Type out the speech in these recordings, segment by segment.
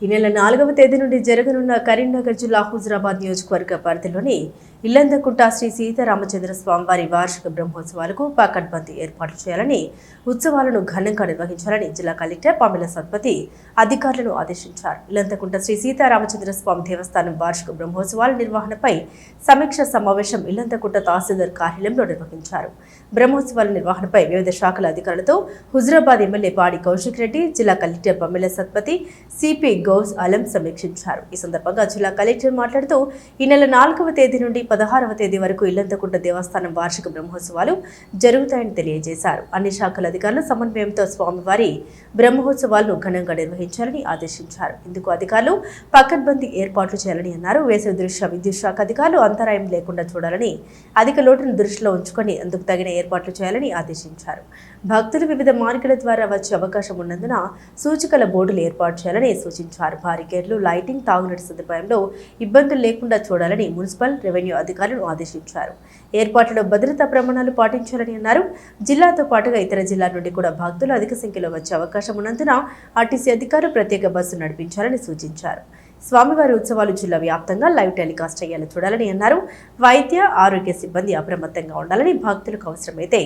ఈ నెల 4వ తేదీ నుండి జరగనున్న కరీంనగర్ జిల్లా హుజురాబాద్ నియోజకవర్గ పరిధిలోని ఇల్లందకుంట శ్రీ సీతారామచంద్ర స్వామివారి వార్షిక బ్రహ్మోత్సవాలకు పకడ్బందీ ఏర్పాట్లు చేయాలని, ఉత్సవాలను ఘనంగా నిర్వహించాలని జిల్లా కలెక్టర్ పామిల సత్పతి అధికారులను ఆదేశించారు. ఇల్లందకుంట శ్రీ సీతారామచంద్ర స్వామి దేవస్థానం వార్షిక బ్రహ్మోత్సవాల నిర్వహణపై సమీక్ష సమావేశం ఇల్లందకుంట తహసీల్దార్ కార్యాలయంలో నిర్వహించారు. బ్రహ్మోత్సవాల నిర్వహణపై వివిధ శాఖల అధికారులతో హుజురాబాద్ ఎమ్మెల్యే పాడి కౌశిక్ రెడ్డి, జిల్లా కలెక్టర్ పామిల సత్పతి, సిపి గౌస్ అలం సమీక్షించారు. ఈ సందర్భంగా జిల్లా కలెక్టర్ మాట్లాడుతూ ఈ నెల 4వ తేదీ నుండి 16వ తేదీ వరకు ఇల్లందకుంట దేవస్థానం వార్షిక బ్రహ్మోత్సవాలు జరుగుతాయని తెలియజేశారు. అన్ని శాఖల అధికారుల సమన్వయంతో స్వామివారి బ్రహ్మోత్సవాలను ఘనంగా నిర్వహించాలని ఆదేశించారు. ఇందుకు అధికారులు పకడ్బందీ ఏర్పాట్లు చేయాలని అన్నారు. వేసవి దృష్ట్యా విద్యుత్ శాఖ అధికారులు అంతరాయం లేకుండా చూడాలని, అధిక లోటును దృష్టిలో ఉంచుకొని అందుకు తగిన ఏర్పాట్లు చేయాలని ఆదేశించారు. భక్తులు వివిధ మార్గాల ద్వారా వచ్చే అవకాశం ఉన్నందున సూచికల బోర్డులు ఏర్పాటు చేయాలని సూచించారు. బారికేడ్లు, లైటింగ్, తాగునీటి సదుపాయంలో ఇబ్బందులు లేకుండా చూడాలని మున్సిపల్, రెవెన్యూ అధికారులను ఆదేశించారు. ఏర్పాట్లలో భద్రతా ప్రమాణాలు పాటించాలని అన్నారు. జిల్లాతో పాటుగా ఇతర జిల్లాల నుండి కూడా భక్తులు అధిక సంఖ్యలో వచ్చే అవకాశం ఉన్నందున ఆర్టీసీ అధికారులు ప్రత్యేక బస్సు నడిపించాలని సూచించారు. స్వామివారి ఉత్సవాలు జిల్లా వ్యాప్తంగా లైవ్ టెలికాస్ట్ అయ్యేలా చూడాలని అన్నారు. వైద్య, ఆరోగ్య సిబ్బంది అప్రమత్తంగా ఉండాలని, భక్తులకు అవసరమైతే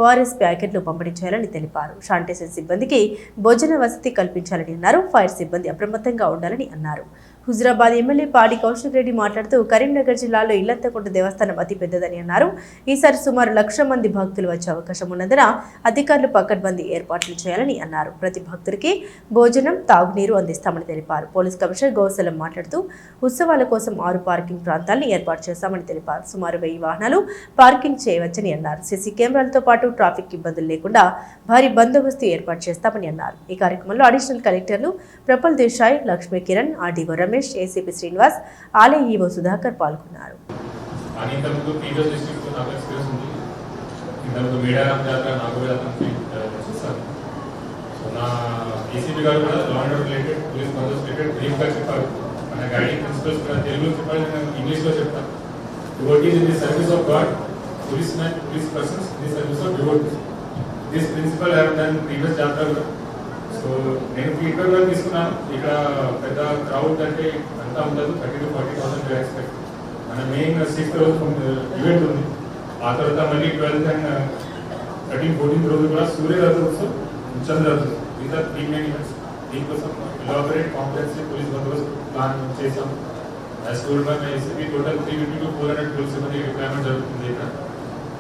ఓఆర్ఎస్ ప్యాకెట్లు పంపిణీ చేయాలని తెలిపారు. శానిటైజర్ సిబ్బందికి భోజన వసతి కల్పించాలని అన్నారు. ఫైర్ సిబ్బంది అప్రమత్తంగా ఉండాలని అన్నారు. హుజురాబాద్ ఎమ్మెల్యే పాడి కౌశిక్ రెడ్డి మాట్లాడుతూ కరీంనగర్ జిల్లాలో ఇల్లంతకుంట దేవస్థానం అతి పెద్దదని అన్నారు. ఈసారి సుమారు 1,00,000 మంది భక్తులు వచ్చే అవకాశం ఉన్నందున అధికారులు పకడ్బందీ ఏర్పాట్లు చేయాలని అన్నారు. ప్రతి భక్తుడికి భోజనం, తాగునీరు అందిస్తామని తెలిపారు. పోలీస్ కమిషనర్ గౌసలం మాట్లాడుతూ ఉత్సవాల కోసం 6 పార్కింగ్ ప్రాంతాలను ఏర్పాటు చేశామని తెలిపారు. సుమారు 1000 వాహనాలు పార్కింగ్ చేయవచ్చని అన్నారు. సీసీ కెమెరాలతో పాటు ట్రాఫిక్ ఇబ్బందులు లేకుండా భారీ బందోబస్తు ఏర్పాటు చేస్తామని అన్నారు. ఈ కార్యక్రమంలో అడిషనల్ కలెక్టర్లు ప్రఫుల్ దేశాయ్, లక్ష్మీ కిరణ్, ఆర్డీఓ రమేష్, ఏసీపీ శ్రీనివాస్, ఆలయ ఈవో సుధాకర్ పాల్గొన్నారు. This principle I have done previous chapter. So నేను ఫీడ్బ్యాక్ తీసుకున్నాను. ఇక్కడ పెద్ద క్రౌడ్ అంటే అంతా ఉండదు, 30,000 to 40,000 ఎక్స్పెక్ట్. మన మెయిన్ 6th రోజు ఈవెంట్ ఉంది. ఆ తర్వాత మళ్ళీ 12th and 13th, 14th రోజు కూడా సూర్యరథోత్సవం, చంద్రరథోత్సవం, ఇంకా 3 main ఈవెంట్స్. దీనికోసం ఎలాబరేట్ కాంప్లెక్స్ పోలీస్ బందోబస్తు ప్లాన్ చేసాం. As told by my ACP total 350 to 400 police సిబ్బంది రిక్వైర్మెంట్ జరుగుతుంది. ఇక్కడ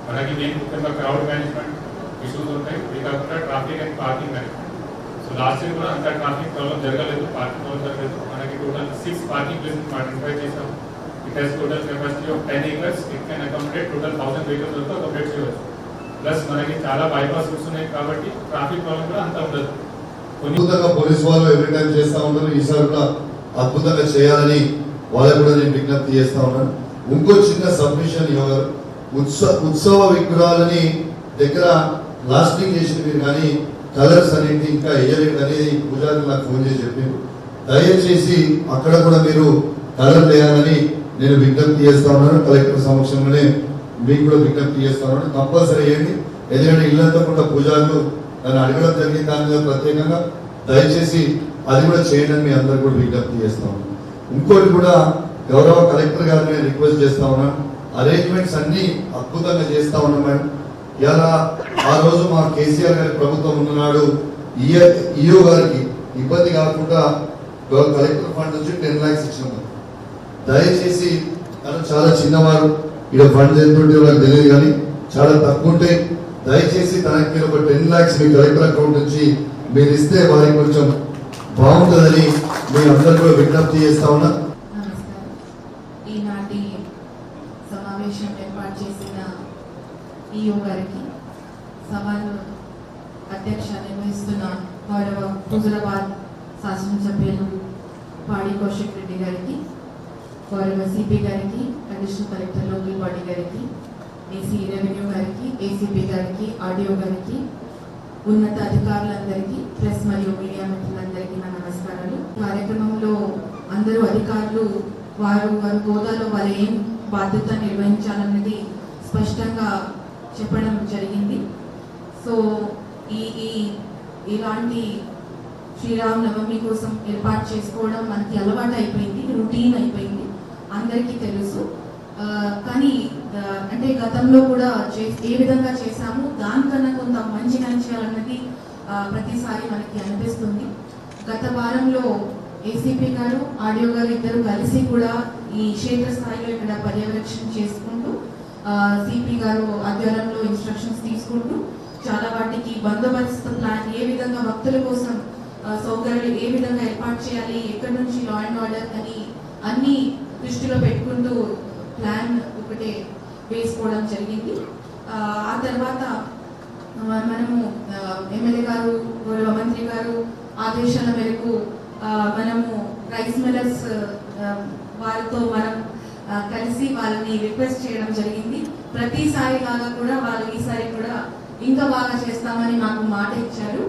మనకి మెయిన్ ముఖ్యంగా క్రౌడ్ మేనేజ్మెంట్ ఇష్యూస్ ఉంటాయి. ఇది కాకుండా traffic and parking management. So last year కూడా అంత ట్రాఫిక్ ప్రాబ్లం జరగలేదు, పార్కింగ్ ప్రాబ్లం జరగలేదు. మనకి టోటల్ 6 పార్కింగ్ ప్లేసెస్ ఐడెంటిఫై చేసాం. It has total capacity of 10 acres. It can accommodate total 1000 vehicles వరకు అకామిడేట్ చేయవచ్చు. ప్లస్ మనకి చాలా బైపాస్ రూట్స్ ఉన్నాయి కాబట్టి ట్రాఫిక్ ప్రాబ్లం కూడా అంత ఉండదు. అద్భుతంగా పోలీస్ వాళ్ళు ఎవ్రీ టైం చేస్తూ ఉంటారు. ఈసారి కూడా అద్భుతంగా చేయాలని వాళ్ళకు కూడా నేను విజ్ఞప్తి చేస్తా ఉన్నాను. ఇంకో చిన్న సబ్మిషన్ ఇవ్వగలరు. ఉత్సవ విగ్రహాలని దగ్గర లాస్టింగ్ చేసిన మీరు కానీ కలర్స్ అనేది ఇంకా వేయలేదు అనేది పూజారులు నాకు ఫోన్ చేసి చెప్పింది. దయచేసి అక్కడ కూడా మీరు కలర్ వేయాలని నేను విజ్ఞప్తి చేస్తా ఉన్నాను. కలెక్టర్ సమక్షంలోనే మీకు కూడా విజ్ఞప్తి చేస్తా ఉన్నాను. కంపల్సరీ ఏంటి, ఎందుకంటే ఇల్లంతకుండా పూజారులు నన్ను అడగడం జరిగింది. దాని మీద ప్రత్యేకంగా దయచేసి అది కూడా చేయండి అని మీ అందరు కూడా విజ్ఞప్తి చేస్తా ఉన్నాను. ఇంకోటి కూడా గౌరవ కలెక్టర్ గారిని నేను రిక్వెస్ట్ చేస్తా ఉన్నాను. అరేంజ్మెంట్స్ అన్ని అద్భుతంగా చేస్తా ఉన్నాం మేడం. ఇలా ఆ రోజు మా కేసీఆర్ గారి ప్రభుత్వం ఉన్ననాడు ఈఓ గారికి ఇబ్బంది కాకుండా కలెక్టర్ ఫండ్ నుంచి 10 lakhs ఇచ్చినాం. దయచేసి తను చాలా చిన్నవారు, ఇక్కడ ఫండ్ ఎంత ఉంటే నాకు తెలియదు కానీ చాలా తక్కువ ఉంటాయి. దయచేసి తనకి మీరు ఒక 10 lakhs మీ కలెక్టర్ అకౌంట్ నుంచి మీరు ఇస్తే వారికి కొంచెం బాగుంటుందని మేము అందరూ కూడా విజ్ఞప్తి చేస్తా ఉన్నా. ఈనాటి సమావేశం ఏర్పాటు చేసిన ఈఓ గారికి, సభను అధ్యక్ష నిర్వహిస్తున్న గౌరవ హుజురాబాద్ శాసనసభ్యులు పాడి కౌశిక్ రెడ్డి గారికి, గౌరవ సిపి గారికి, అడిషనల్ కలెక్టర్ లోకల్ బాడీ గారికి, ఏసీ రెవెన్యూ గారికి, ఏసీపీ గారికి, ఆర్డీఓ గారికి, ఉన్నత అధికారులందరికీ, ప్రెస్ మరియు మీడియా మిత్రులందరికీ నా నమస్కారాలు. కార్యక్రమంలో అందరూ అధికారులు వారు హోదాలో వారు ఏం బాధ్యత నిర్వహించాలన్నది స్పష్టంగా చెప్పడం జరిగింది. సో ఇలాంటి శ్రీరామనవమి కోసం ఏర్పాటు చేసుకోవడం మనకి అలవాటు అయిపోయింది, రొటీన్ అయిపోయింది, అందరికీ తెలుసు. కానీ అంటే గతంలో కూడా ఏ విధంగా చేశాము దానికన్నా కొంత మంచిగా చేయాలన్నది ప్రతిసారి మనకి అనిపిస్తుంది. గత వారంలో ఏసీపీ గారు, ఆడియో గారు ఇద్దరు కలిసి కూడా ఈ క్షేత్రస్థాయిలో ఇక్కడ పర్యవేక్షణ చేసుకుంటూ సిపి గారు ఆధ్వర్యంలో ఇన్స్ట్రక్షన్స్ తీసుకుంటూ చాలా వాటికి బందోబస్తు ప్లాన్, ఏ విధంగా భక్తుల కోసం సౌకర్యాలు ఏ విధంగా ఏర్పాటు చేయాలి, ఎక్కడి నుంచి లా అండ్ ఆర్డర్ అని అన్ని దృష్టిలో పెట్టుకుంటూ ప్లాన్ ఒకటే వేసుకోవడం జరిగింది. ఆ తర్వాత మనము ఎమ్మెల్యే గారు, గౌరవ మంత్రి గారు ఆదేశాల మేరకు మనము రైస్ మిల్లర్స్ వారితో మనం కలిసి వాళ్ళని రిక్వెస్ట్ చేయడం జరిగింది. ప్రతిసారి లాగా కూడా వాళ్ళు ఈసారి కూడా ఇంకా బాగా చేస్తామని మాకు మాట ఇచ్చారు.